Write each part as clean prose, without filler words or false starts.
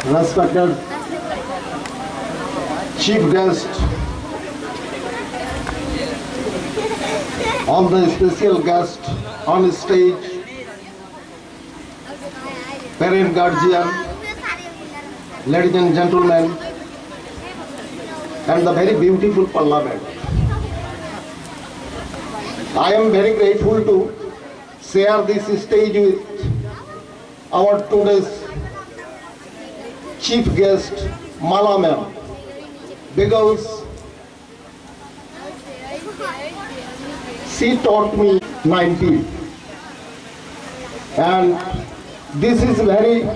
respected chief guest, all the special guest on stage, parent guardian, ladies and gentlemen, and the very beautiful parliament. I am very grateful to share this stage with our today's chief guest, Mala ma'am, because she taught me 90, and this is very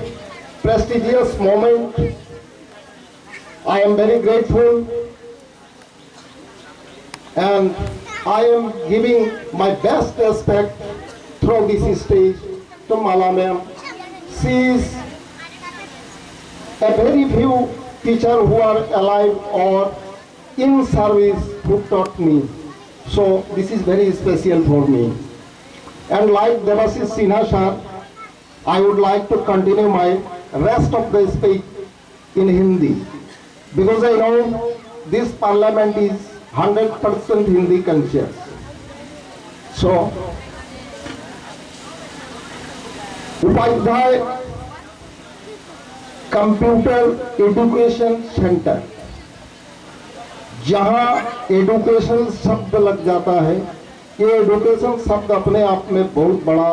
prestigious moment. I am very grateful, and I am giving my best respect through this stage to Mala ma'am. She is a very few teachers who are alive or in service who taught me. So this is very special for me. And like Devashish Sinha sir, I would like to continue my rest of the speech in Hindi, because I know this parliament is 100% Hindi conscious. So, Upadhyay computer education centre, जहां education शब्द लग जाता है, ये education शब्द अपने आप में बहुत बड़ा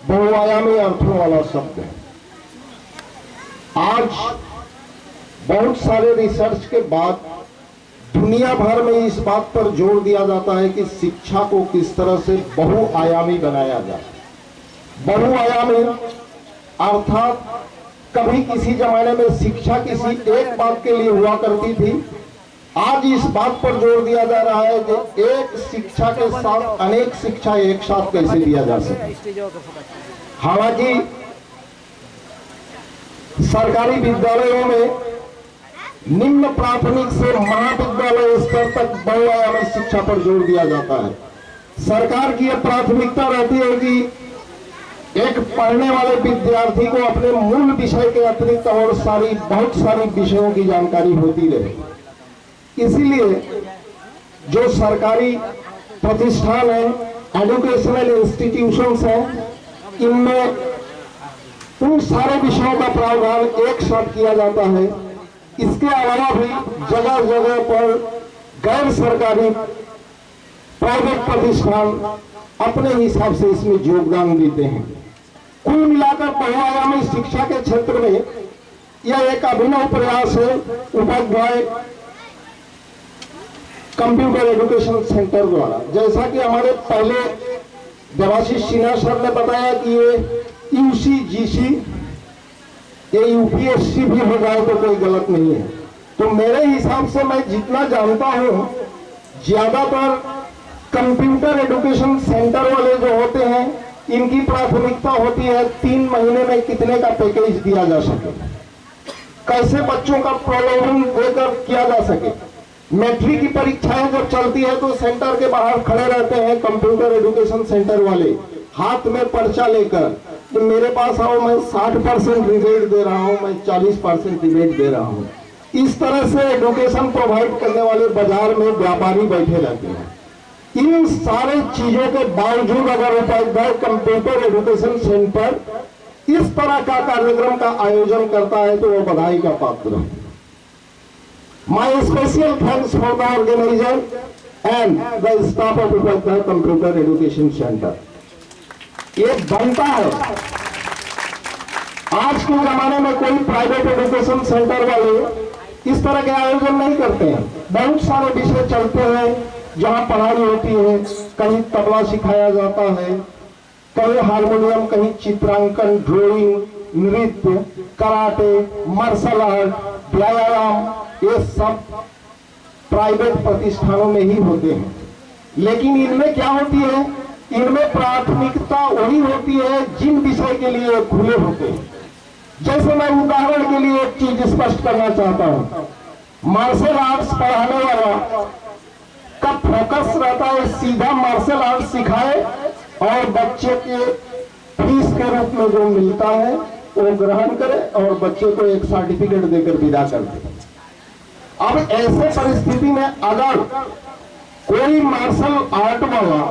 बहुआयामी अर्थों वाला शब्द है। आज बहुत सारे रिसर्च के बाद दुनिया भर में इस बात पर जोर दिया जाता है कि शिक्षा को किस तरह से बहुआयामी बनाया जाए। बहुआयामी अर्थात कभी किसी जमाने में शिक्षा किसी एक बात के लिए हुआ करती थी, आज इस बात पर जोर दिया जा रहा है कि एक शिक्षा के साथ अनेक शिक्षा एक साथ कैसे दिया जा सके। हालांकि सरकारी विद्यालयों में निम्न प्राथमिक से महाविद्यालय स्तर तक बहुआयामी शिक्षा पर जोर दिया जाता है। सरकार की यह प्राथमिकता रहती है कि एक पढ़ने वाले विद्यार्थी को अपने मूल विषय के अतिरिक्त और बहुत सारी विषयों की जानकारी होती रहे। इसीलिए जो सरकारी प्रतिष्ठान है, एजुकेशनल इंस्टीट्यूशंस हैं, इनमें उन सारे विषयों का प्रावधान एक साथ किया जाता है। इसके अलावा भी जगह जगह पर गैर सरकारी प्राइवेट प्रतिष्ठान अपने हिसाब से इसमें योगदान देते हैं। कुल मिलाकर बहुआयामी शिक्षा के क्षेत्र में यह एक अभिनव प्रयास है उपाध्याय कंप्यूटर एजुकेशन सेंटर द्वारा। जैसा कि हमारे पहले देवाशीष सिन्हा सर ने बताया कि ये यूसीजीसी, ये यूपीएससी भी हो जाए तो कोई गलत नहीं है। तो मेरे हिसाब से मैं जितना जानता हूं, ज्यादातर कंप्यूटर एजुकेशन सेंटर वाले जो होते हैं, इनकी प्राथमिकता होती है 3 महीने में कितने का पैकेज दिया जा सके, कैसे बच्चों का प्रलोभन देकर किया जा सके। मैट्रिक की परीक्षाएं जब चलती है तो सेंटर के बाहर खड़े रहते हैं कंप्यूटर एजुकेशन सेंटर वाले, हाथ में पर्चा लेकर, तो मेरे पास आओ, मैं 60% रिबेट दे रहा हूं, मैं 40% रिबेट दे रहा हूं। इस तरह से एजुकेशन प्रोवाइड करने वाले बाजार में व्यापारी बैठे रहते हैं। इन सारे चीजों के बावजूद अगर उपाध्याय कंप्यूटर एजुकेशन सेंटर इस तरह का कार्यक्रम का आयोजन करता है तो वो बधाई का पात्र है। My special thanks for the organiser and the staff of Upadhyay computer education centre. ये बनता है, आज के जमाने में कोई प्राइवेट एजुकेशन सेंटर वाले इस तरह के आयोजन नहीं करते हैं। बहुत सारे विषय चलते हैं जहां पढ़ाई होती है, कहीं तबला सिखाया जाता है, कहीं हारमोनियम, कहीं चित्रांकन, ड्राइंग, नृत्य, कराटे, मार्शल आर्ट, व्यायाम, ये सब प्राइवेट प्रतिष्ठानों में ही होते हैं। लेकिन इनमें क्या होती है, इनमें प्राथमिकता वही होती है जिन विषय के लिए खुले होते हैं। जैसे मैं उदाहरण के लिए एक चीज स्पष्ट करना चाहता हूं, मार्शल आर्ट्स पढ़ाने वाला का फोकस रहता है सीधा मार्शल आर्ट्स सिखाए और बच्चे के फीस के रूप में जो मिलता है वो ग्रहण करे और बच्चे को एक सर्टिफिकेट देकर विदा कर दे। अब ऐसे परिस्थिति में अगर कोई मार्शल आर्ट वाला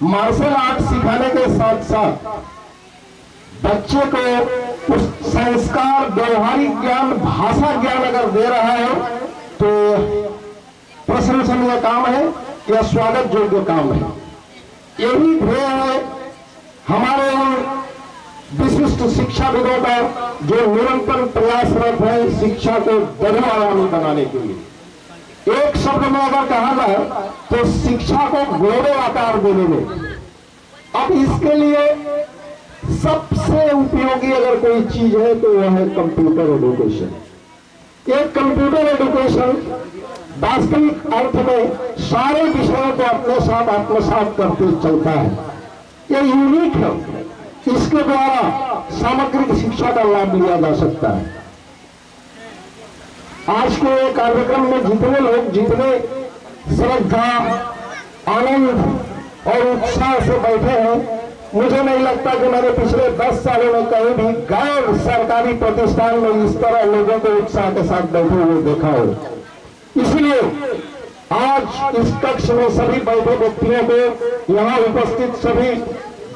मार्शल आर्ट सिखाने के साथ साथ बच्चे को उस संस्कार, व्यवहारिक ज्ञान, भाषा ज्ञान अगर दे रहा है तो प्रशंसनीय काम है या स्वागत योग्य काम है। यही ध्येय है हमारे विशिष्ट शिक्षाविदों का, जो निरंतर प्रयासरत है शिक्षा को बहुआयामी बनाने के लिए। एक शब्द में अगर कहा जाए तो शिक्षा को ग्लोबल आकार देने में अब इसके लिए सबसे उपयोगी अगर कोई चीज है तो वह है कंप्यूटर एजुकेशन। एक कंप्यूटर एजुकेशन वास्तविक अर्थ में सारे विषयों को अपने साथ आत्मसात करते चलता है। ये यूनिक है, इसके द्वारा सामग्रिक शिक्षा का लाभ लिया जा सकता है। आज के कार्यक्रम में जितने लोग, जितने श्रद्धा, आनंद और उत्साह से बैठे हैं, मुझे नहीं लगता कि मैंने पिछले 10 सालों में कहीं भी गैर सरकारी प्रतिष्ठान में इस तरह लोगों को उत्साह के साथ बैठे हुए देखा हो। इसलिए आज इस कक्ष में सभी बैठे व्यक्तियों को, यहाँ उपस्थित सभी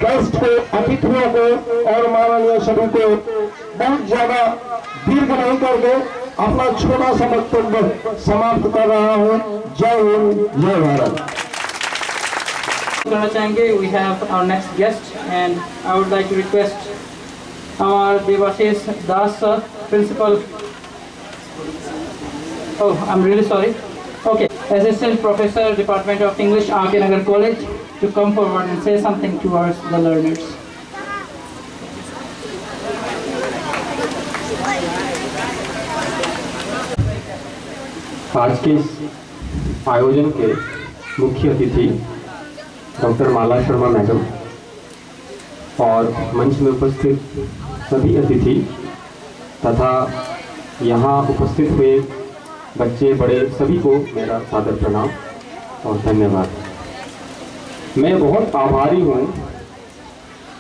गेस्ट को, अतिथियों को और माननीय सभी को बहुत ज्यादा दीर्घ नहीं करके अपना छोटा सा वक्तव्य समाप्त कर रहा हूँ। जय हिंद, जय भारत। करना चाहेंगे, we have our next guest and I would like to request our Devashish Das sir, principal. Oh, I'm really sorry. Okay, Assistant Professor, Department of English, R.K. Nagar College, to come forward and say something towards the learners. आज के इस आयोजन के मुख्य अतिथि doctor माला Sharma madam और मंच में उपस्थित सभी अतिथि तथा यहाँ उपस्थित हुए बच्चे बड़े सभी को मेरा सादर प्रणाम और धन्यवाद। मैं बहुत आभारी हूँ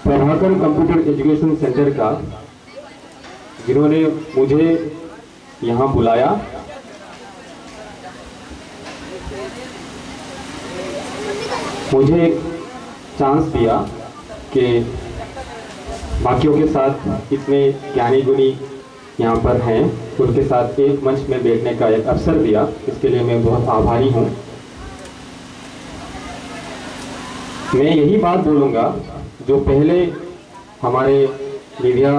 प्रभाकर कंप्यूटर एजुकेशन सेंटर का, जिन्होंने मुझे यहाँ बुलाया। मुझे एक चांस दिया कि बाकियों के साथ इतने ज्ञानी गुणी यहाँ पर हैं, उनके साथ एक मंच में बैठने का एक अवसर दिया। इसके लिए मैं बहुत आभारी हूँ। मैं यही बात बोलूँगा जो पहले हमारे मीडिया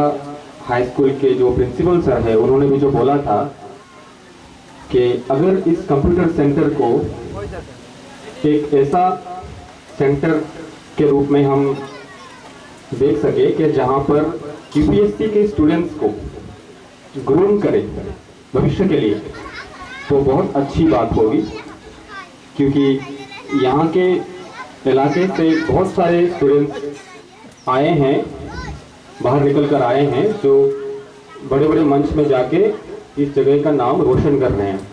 हाई स्कूल के जो प्रिंसिपल सर है उन्होंने भी जो बोला था कि अगर इस कंप्यूटर सेंटर को एक ऐसा सेंटर के रूप में हम देख सके कि जहाँ पर यूपीएससी के स्टूडेंट्स को ग्रूम करें भविष्य के लिए, तो बहुत अच्छी बात होगी। क्योंकि यहाँ के इलाके से बहुत सारे स्टूडेंट्स आए हैं, बाहर निकल कर आए हैं, जो बड़े बड़े मंच में जाके इस जगह का नाम रोशन कर रहे हैं।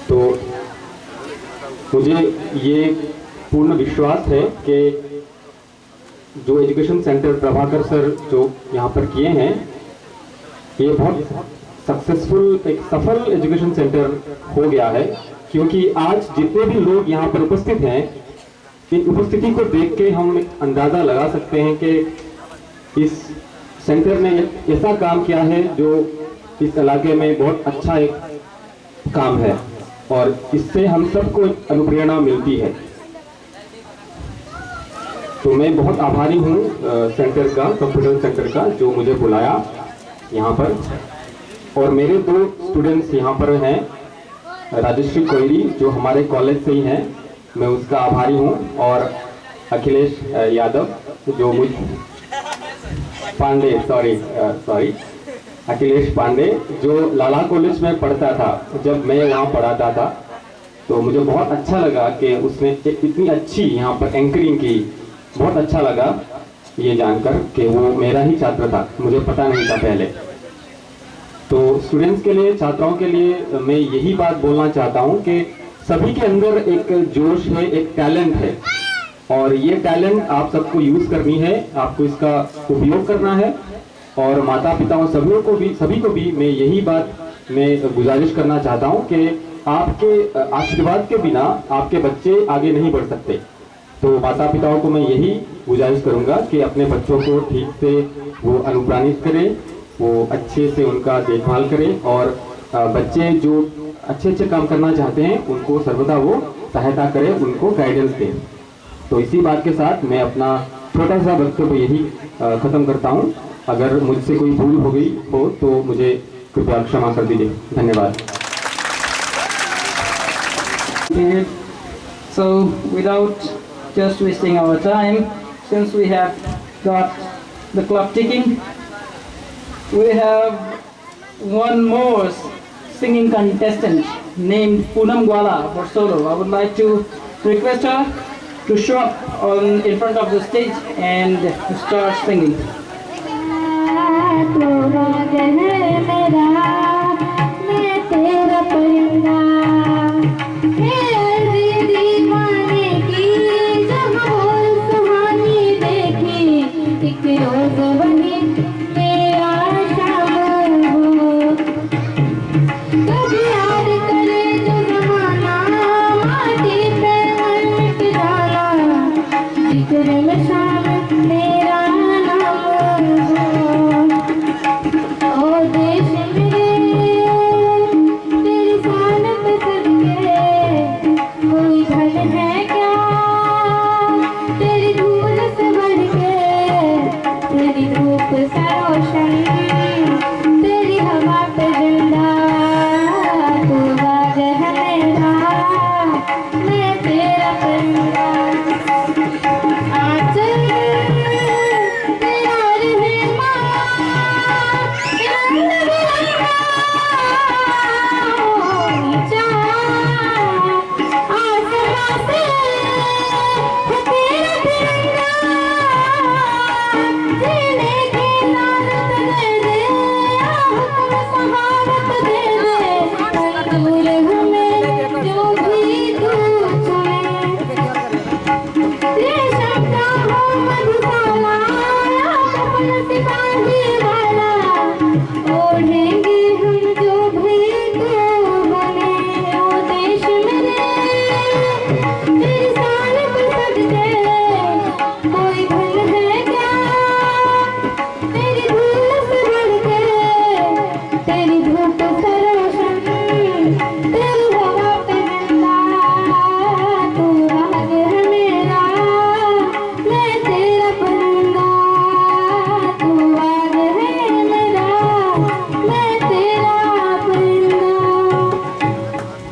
तो मुझे ये पूर्ण विश्वास है कि जो एजुकेशन सेंटर प्रभाकर सर जो यहाँ पर किए हैं, ये बहुत सक्सेसफुल, एक सफल एजुकेशन सेंटर हो गया है। क्योंकि आज जितने भी लोग यहाँ पर उपस्थित हैं, इन उपस्थिति को देख के हम एक अंदाज़ा लगा सकते हैं कि इस सेंटर ने ऐसा काम किया है जो इस इलाके में बहुत अच्छा एक काम है और इससे हम सबको अनुप्रेरणा मिलती है। तो मैं बहुत आभारी हूँ सेंटर का, कंप्यूटर सेंटर का, जो मुझे बुलाया यहाँ पर। और मेरे 2 स्टूडेंट्स यहाँ पर हैं, राजश्री कोयरी जो हमारे कॉलेज से ही हैं, मैं उसका आभारी हूँ, और अखिलेश यादव जो मुझ पांडे अखिलेश पांडे जो लाला कॉलेज में पढ़ता था जब मैं वहाँ पढ़ाता था। तो मुझे बहुत अच्छा लगा कि उसने इतनी अच्छी यहाँ पर एंकरिंग की। बहुत अच्छा लगा ये जानकर कि वो मेरा ही छात्र था, मुझे पता नहीं था पहले। तो स्टूडेंट्स के लिए, छात्राओं के लिए मैं यही बात बोलना चाहता हूँ कि सभी के अंदर एक जोश है, एक टैलेंट है, और ये टैलेंट आप सबको यूज करनी है, आपको इसका उपयोग करना है। और माता पिताओं सभी को भी मैं यही बात मैं गुजारिश करना चाहता हूँ कि आपके आशीर्वाद के बिना आपके बच्चे आगे नहीं बढ़ सकते। तो माता पिताओं को मैं यही गुजारिश करूंगा कि अपने बच्चों को ठीक से वो अनुप्राणित करें, वो अच्छे से उनका देखभाल करें और बच्चे जो अच्छे अच्छे काम करना चाहते हैं उनको सर्वदा वो सहायता करें, उनको गाइडेंस दें। तो इसी बात के साथ मैं अपना छोटा सा बच्चों को यही खत्म करता हूँ। अगर मुझसे कोई भूल हो गई हो तो मुझे कृपया क्षमा कर दीजिए। धन्यवाद। So without just wasting our time, since we have got the clock ticking, we have one more singing contestant named Poonam Gwala for solo. I would like to request her to show up in front of the stage and start singing.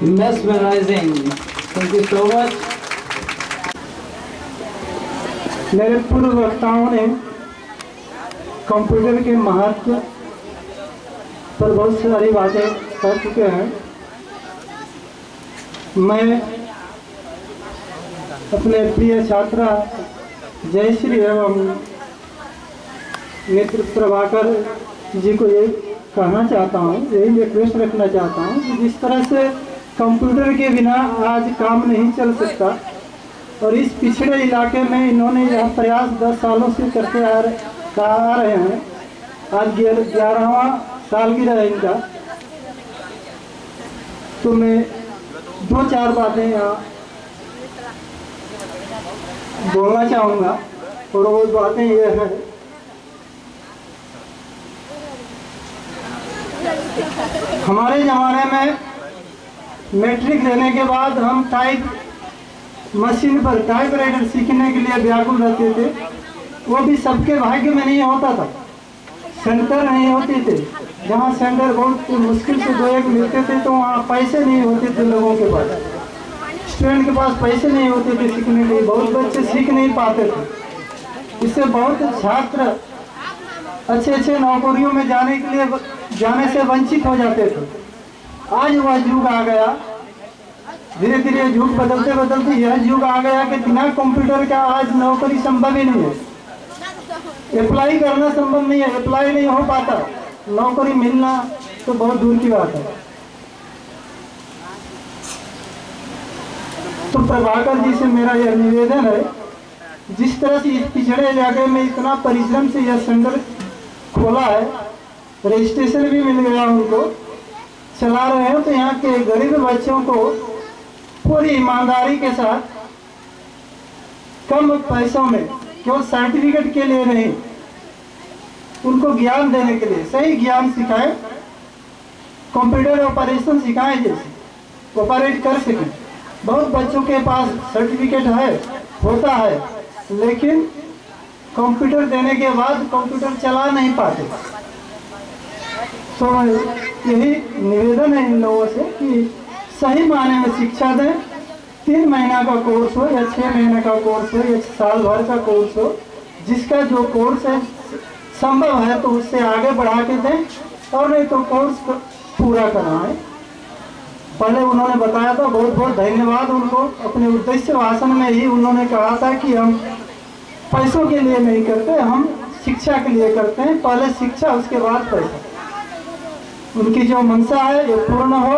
Mesmerizing. Thank you so much. मेरे पूर्व वक्ताओं ने computer के महत्व पर बहुत सारी बातें कर चुके हैं। मैं अपने प्रिय छात्रा जयश्री एवं मित्र प्रभाकर जी को ये कहना चाहता हूँ, यही रिक्वेस्ट रखना चाहता हूँ कि जिस तरह से कंप्यूटर के बिना आज काम नहीं चल सकता और इस पिछड़े इलाके में इन्होंने यह प्रयास 10 सालों से करते आ रहे हैं। आज 11वां सालगिरह है इनका। तो मैं 2-4 बातें यहाँ बोलना चाहूँगा और वो बातें ये हैं। हमारे ज़माने में मैट्रिक लेने के बाद हम टाइप मशीन पर टाइप राइटर सीखने के लिए व्याकुल रहते थे। वो भी सबके भाग्य में नहीं होता था, सेंटर नहीं होते थे। जहाँ सेंटर बहुत मुश्किल से 2-1 मिलते थे तो वहाँ पैसे नहीं होते थे लोगों के पास, स्टूडेंट के पास पैसे नहीं होते थे सीखने के लिए। बहुत बच्चे सीख नहीं पाते थे। इससे बहुत छात्र अच्छे नौकरियों में जाने से वंचित हो जाते थे। आज वह युग आ गया, धीरे धीरे युग बदलते बदलते यह युग आ गया कि बिना कंप्यूटर का आज नौकरी संभव ही नहीं है। अप्लाई करना संभव नहीं है, अप्लाई नहीं हो पाता, नौकरी मिलना तो बहुत दूर की बात है। तो प्रभाकर जी से मेरा यह निवेदन है जिस तरह से इस पिछड़े इलाके में इतना परिश्रम से यह सेंटर खोला है, रजिस्ट्रेशन भी मिल गया उनको, चला रहे हैं, तो यहाँ के गरीब बच्चों को पूरी ईमानदारी के साथ कम पैसों में, केवल सर्टिफिकेट के लिए नहीं, उनको ज्ञान देने के लिए सही ज्ञान सिखाएं, कंप्यूटर ऑपरेशन सिखाएं, जैसे ऑपरेट कर सकें। बहुत बच्चों के पास सर्टिफिकेट होता है, लेकिन कंप्यूटर देने के बाद कंप्यूटर चला नहीं पाते। तो यही निवेदन है इन लोगों से कि सही मायने में शिक्षा दें। 3 महीना का कोर्स हो या 6 महीने का कोर्स हो या साल भर का कोर्स हो, जिसका जो कोर्स है संभव है तो उससे आगे बढ़ा के दें, और नहीं तो कोर्स पूरा कराएं। पहले उन्होंने बताया था, बहुत बहुत धन्यवाद उनको। अपने उद्देश्य भाषण में ही उन्होंने कहा था कि हम पैसों के लिए नहीं करते, हम शिक्षा के लिए करते हैं, पहले शिक्षा उसके बाद पैसा। उनकी जो मंशा है ये पूर्ण हो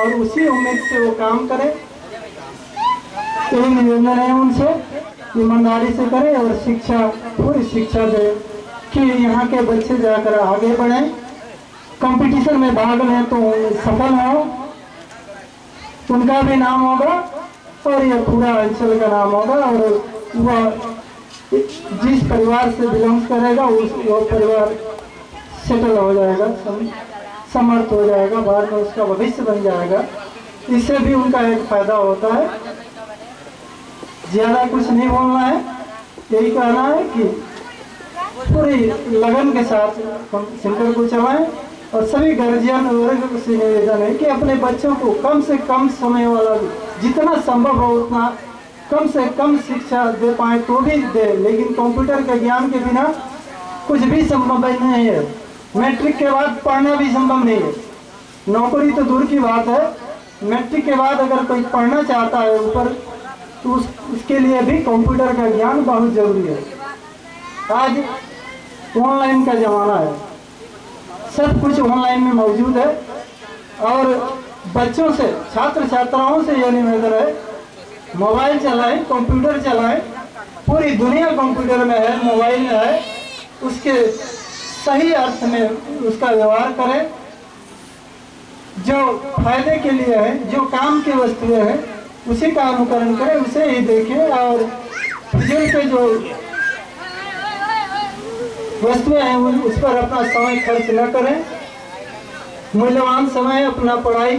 और उसी उम्मीद से वो काम करें। यही निवेदन है उनसे, ईमानदारी से करें और शिक्षा, पूरी शिक्षा दे कि यहाँ के बच्चे जाकर आगे बढ़ें, कंपटीशन में भाग लें तो सफल हो, उनका भी नाम होगा और यह पूरा अंचल का नाम होगा। और वह जिस परिवार से बिलोंग करेगा वो परिवार सेटल हो जाएगा, समर्थ हो जाएगा, बाद में उसका भविष्य बन जाएगा। इससे भी उनका एक फायदा होता है। ज़्यादा कुछ नहीं बोलना है, यही कहना है कि पूरी लगन के साथ सेंटर को चलाएं और सभी गार्जियन वर्ग से निवेदन है कि अपने बच्चों को कम से कम समय वाला, जितना संभव हो उतना कम से कम शिक्षा दे पाए तो भी दे, लेकिन कंप्यूटर के ज्ञान के बिना कुछ भी संभव नहीं है। मैट्रिक के बाद पढ़ना भी संभव नहीं है, नौकरी तो दूर की बात है। मैट्रिक के बाद अगर कोई पढ़ना चाहता है ऊपर, तो उसके लिए भी कंप्यूटर का ज्ञान बहुत जरूरी है। आज ऑनलाइन का ज़माना है, सब कुछ ऑनलाइन में मौजूद है। और बच्चों से, छात्र छात्राओं से यह निवेदन है, मोबाइल चलाएं, कंप्यूटर चलाएं। पूरी दुनिया कंप्यूटर में है, मोबाइल में है, उसके सही अर्थ में उसका व्यवहार करें। जो फायदे के लिए है, जो काम की वस्तुएं हैं, उसी का अनुकरण करें, उसे ही देखें। और फिजूल के जो वस्तुएं हैं उस पर अपना समय खर्च न करें। मूल्यवान समय अपना पढ़ाई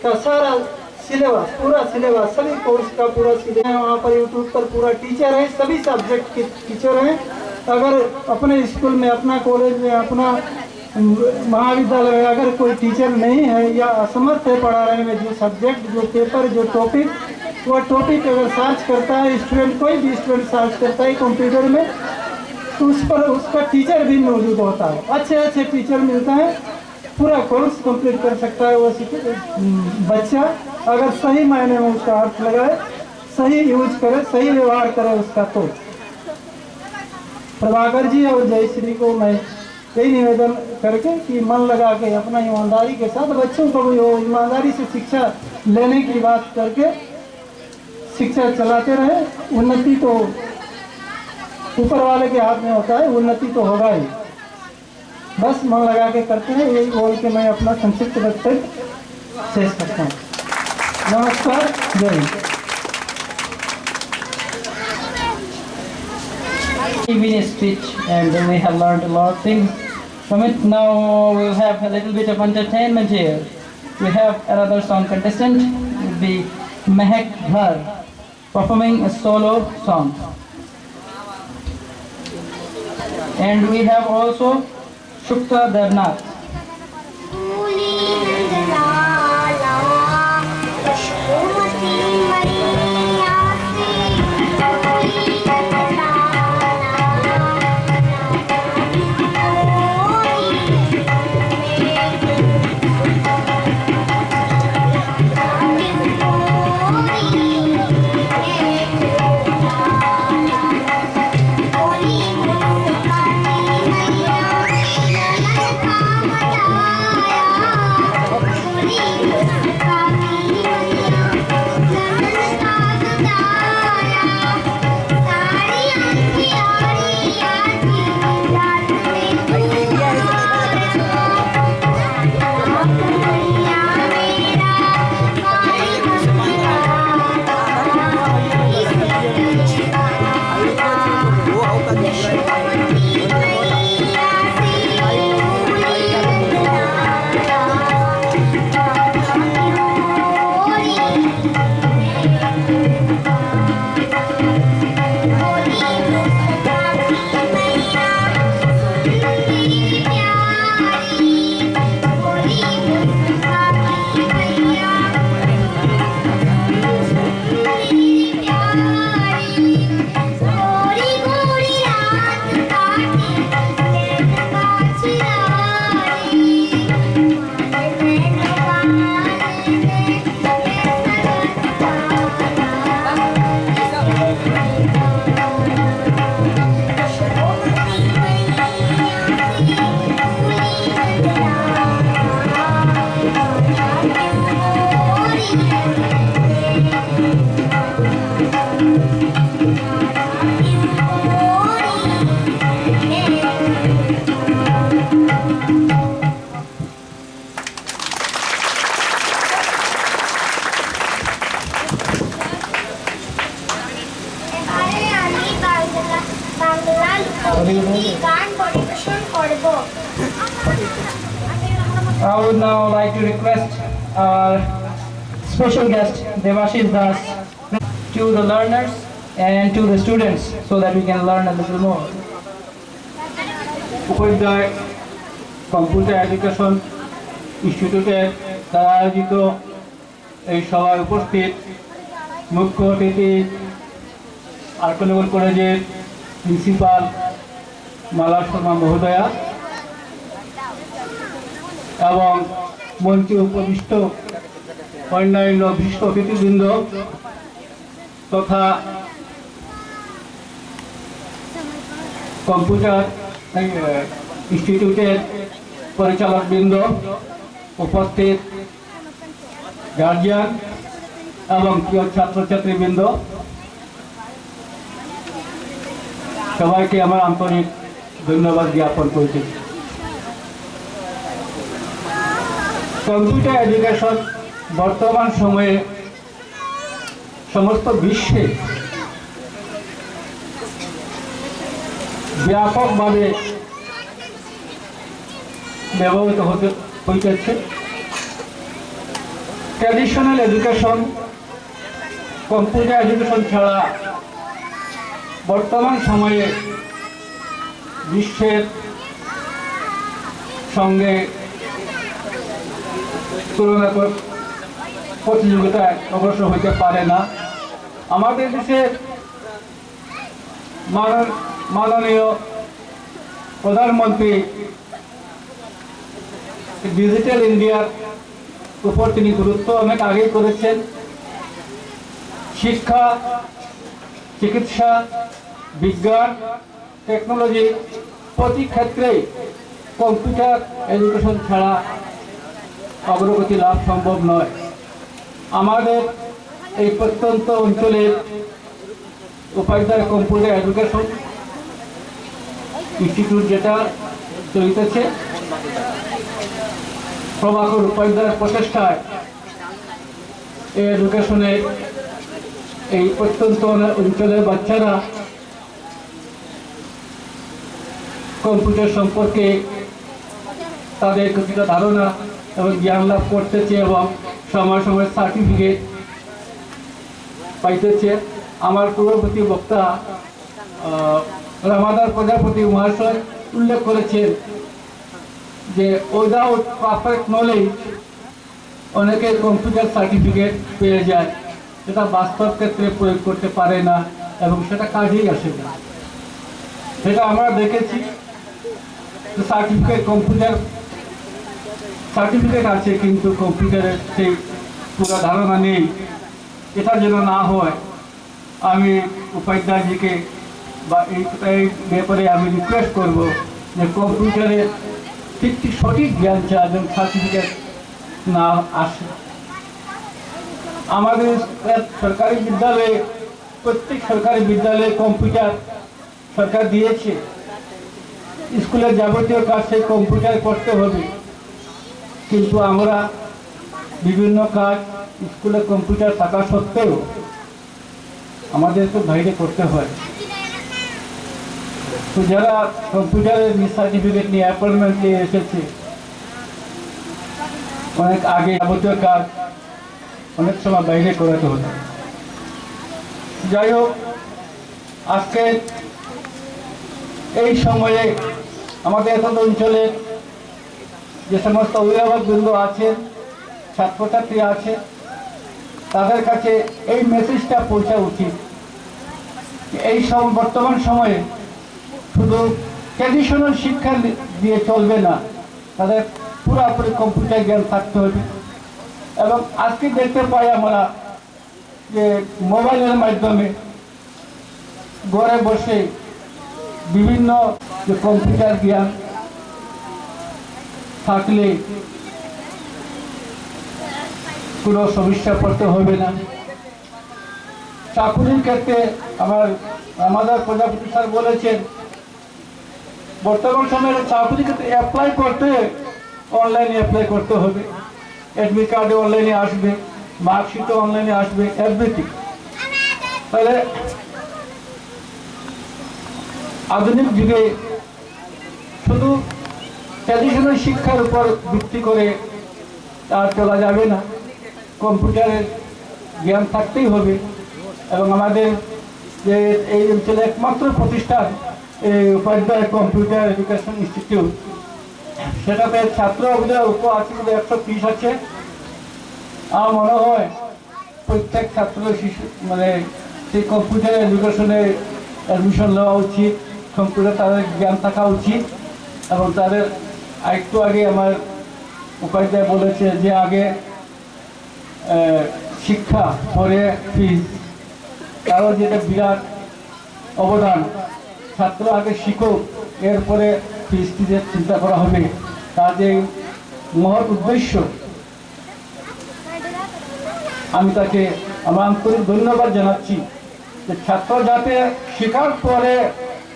का सारा सिलेबस, पूरा सिलेबस, सभी कोर्स का पूरा सिलेबस है। वहाँ पर यूट्यूब पर पूरा टीचर है, सभी सब्जेक्ट के टीचर हैं। अगर अपने स्कूल में, अपना कॉलेज में, अपना महाविद्यालय में अगर कोई टीचर नहीं है या असमर्थ है पढ़ाने में, जो सब्जेक्ट, जो पेपर, जो टॉपिक, वो टॉपिक अगर सर्च करता है स्टूडेंट, कोई भी स्टूडेंट सर्च करता है कंप्यूटर में, तो उस पर उसका टीचर भी मौजूद होता है। अच्छे अच्छे टीचर मिलता है, पूरा कोर्स कंप्लीट कर सकता है वो बच्चा, अगर सही मायने में उसका अर्थ लगाए, सही यूज करे, सही व्यवहार करे उसका। तो प्रभाकर जी और जयश्री को मैं यही निवेदन करके कि मन लगा के अपना ईमानदारी के साथ बच्चों को भी ईमानदारी से शिक्षा लेने की बात करके शिक्षा चलाते रहे। उन्नति तो ऊपर वाले के हाथ में होता है, उन्नति तो होगा ही, बस मन लगा के करते हैं। यही बोल के मैं अपना संक्षिप्त वक्तव्य शेष करता हूँ। नमस्कार, जय Hind. Been a speech and we have learned a lot of things from it. Now we'll have a little bit of entertainment here. We have another song contestant, would be Mehak Dhar, performing a solo song. And we have also Shukta Darnath. Come গান পরিবেশন করব। I would now like to request our special guest Devashish Das to the learners and to the students so that we can learn a little more. Upadhyay computer education ইনস্টিটিউটের দ্বারা আয়োজিত এই সভায় উপস্থিত মুখ্য অতিথি আর্কনগর কলেজের প্রিন্সিপাল মালা শর্মা মহোদয়া এবং মঞ্চে উপবিষ্ট অন্যান্য বিশিষ্ট অতিথিবৃন্দ তথা কম্পিউটার ইনস্টিটিউটের পরিচালকবৃন্দ, উপস্থিত গার্জিয়ান এবং প্রিয় ছাত্রছাত্রীবৃন্দ, সবাইকে আমার আন্তরিক ধন্যবাদ জ্ঞাপন করছি। কম্পিউটার এডুকেশন বর্তমান সময়ে সমস্ত বিশ্বে ব্যাপকভাবে ব্যবহৃত হইতেছে। ট্র্যাডিশনাল এডুকেশন, কম্পিউটার এডুকেশন ছাড়া বর্তমান সময়ে বিশ্বের সঙ্গে তুলনা প্রতিযোগিতায় অগ্রসর হইতে পারে না। আমাদের দেশের মাননীয় প্রধানমন্ত্রী ডিজিটাল ইন্ডিয়ার উপর তিনি গুরুত্ব অনেক আগেই করেছেন। শিক্ষা, চিকিৎসা, বিজ্ঞান, টেকনোলজি প্রতি ক্ষেত্রেই কম্পিউটার এডুকেশন ছাড়া অগ্রগতি লাভ সম্ভব নয়। আমাদের এই প্রত্যন্ত অঞ্চলের উপাধ্যায় কম্পিউটার এডুকেশন ইনস্টিটিউট যেটা চলিতেছে, প্রভাকর উপাধ্যায়ের প্রচেষ্টায় এই এডুকেশনের এই প্রত্যন্ত অঞ্চলের বাচ্চারা কম্পিউটার সম্পর্কে তাদের কিছুটা ধারণা এবং জ্ঞান লাভ করতেছে এবং সময় সময় সার্টিফিকেট পাইতেছে। আমার পূর্ববর্তী বক্তা রামাদার প্রজাপতি মহাশয় উল্লেখ করেছেন যে উইদাউট পারফেক্ট নলেজ অনেকে কম্পিউটার সার্টিফিকেট পেয়ে যায়, সেটা বাস্তব ক্ষেত্রে প্রয়োগ করতে পারে না এবং সেটা কাজেই আসে না। সেটা আমরা দেখেছি, সার্টিফিকেট কম্পিউটার সার্টিফিকেট আছে কিন্তু কম্পিউটারের সেই পুরো ধারণা নেই। এটা যেন না হয় আমি উপাধ্যায়জিকে বা এই ব্যাপারে আমি রিকোয়েস্ট করব যে কম্পিউটারের ঠিক সঠিক জ্ঞান চাই যেন সার্টিফিকেট না আসে। আমাদের সরকারি বিদ্যালয়ে, প্রত্যেক সরকারি বিদ্যালয়ে কম্পিউটার সরকার দিয়েছে। স্কুলের যাবতীয় কাজ সেই কম্পিউটার করতে হবে, কিন্তু আমরা বিভিন্ন কাজ স্কুলে কম্পিউটার থাকা সত্ত্বেও আমাদের তো বাইরে করতে হয়। তো যারা কম্পিউটারের সার্টিফিকেট নিয়ে অ্যাপয়েন্টমেন্ট নিয়ে এসেছে, অনেক আগে যাবতীয় কাজ অনেক সময় বাইরে করাতে হতো। যাই হোক, আজকে এই সময়ে আমাদের এখন অঞ্চলে যে সমস্ত অভিভাবকবৃন্দ আছেন, ছাত্রছাত্রী আছে, তাদের কাছে এই মেসেজটা পৌঁছা উচিত। এই বর্তমান সময়ে শুধু ট্র্যাডিশনাল শিক্ষা দিয়ে চলবে না, তাদের পুরোপুরি কম্পিউটার জ্ঞান থাকতে হবে। এবং আজকে দেখতে পাই আমরা যে মোবাইলের মাধ্যমে ঘরে বসে বিভিন্ন যে কম্পিউটার জ্ঞান থাকলে কোনো সমস্যা পড়তে হবে না। চাকুরির ক্ষেত্রে আমাদের প্রজাপতি স্যার বলেছেন, বর্তমান সময়ে চাকুরির ক্ষেত্রে অ্যাপ্লাই করতে অনলাইনে অ্যাপ্লাই করতে হবে। অ্যাডমিট কার্ডে অনলাইনে আসবে, মার্কশিটও অনলাইনে আসবে, এভরিথিং। তাহলে আধুনিক যুগে শুধু ট্র্যাডিশনাল শিক্ষার উপর ভিত্তি করে আর চলা যাবে না, কম্পিউটারের জ্ঞান থাকতেই হবে। এবং আমাদের যে এই অঞ্চলে একমাত্র প্রতিষ্ঠান এই উপাধ্যায় কম্পিউটার এডুকেশন ইনস্টিটিউট, সেটাতে ছাত্র অল্প আছে, 130 আছে। আমার মনে হয় প্রত্যেক ছাত্র শিশু মানে সেই কম্পিউটার এডুকেশনে অ্যাডমিশন নেওয়া উচিত, কম্পিউটার তাদের জ্ঞান থাকা উচিত। এবং তাদের একটু আগে আমার উপাধ্যায় বলেছে যে আগে শিক্ষা পরে ফিজ, কারণ যেটা বিরাট অবদান। ছাত্র আগে শিখুক, এরপরে ফিজ টিজের চিন্তা করা হবে। তার যে মহৎ উদ্দেশ্য, আমি তাকে আমার আন্তরিক ধন্যবাদ জানাচ্ছি যে ছাত্র যাতে শেখার পরে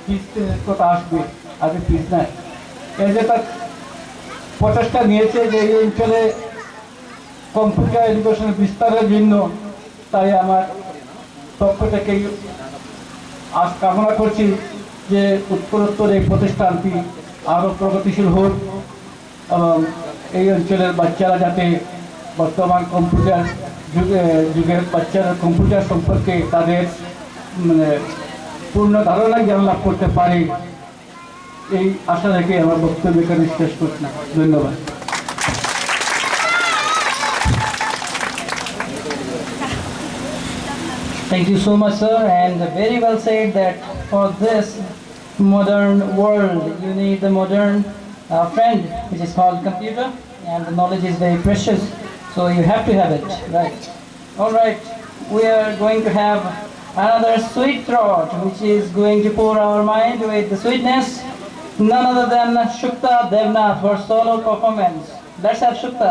ফিজের কথা আসবে, আগে ফিজ নাই। এই যে তার প্রচেষ্টা নিয়েছে যে এই অঞ্চলে কম্পিউটার এডুকেশন বিস্তারের জন্য, তাই আমার পক্ষ থেকে আজ কামনা করছি যে উত্তরোত্তর এই প্রতিষ্ঠানটি আরও প্রগতিশীল হোক এবং এই অঞ্চলের বাচ্চারা যাতে বর্তমান কম্পিউটার যুগের বাচ্চারা কম্পিউটার সম্পর্কে তাদের মানে পূর্ণ ধারণা জ্ঞান লাভ করতে পারে, এই আশা রেখে আমার বক্তব্য এখানে শেষ করছি। ধন্যবাদ। Thank you so much, sir, and very well said that for this modern world you need a modern friend which is called computer, and the knowledge is very precious, so you have to have it, right? All right, we are going to have another sweet throat which is going to pour our mind with the sweetness, none other than Shukta Devnath for solo performance. Let's have Shukta.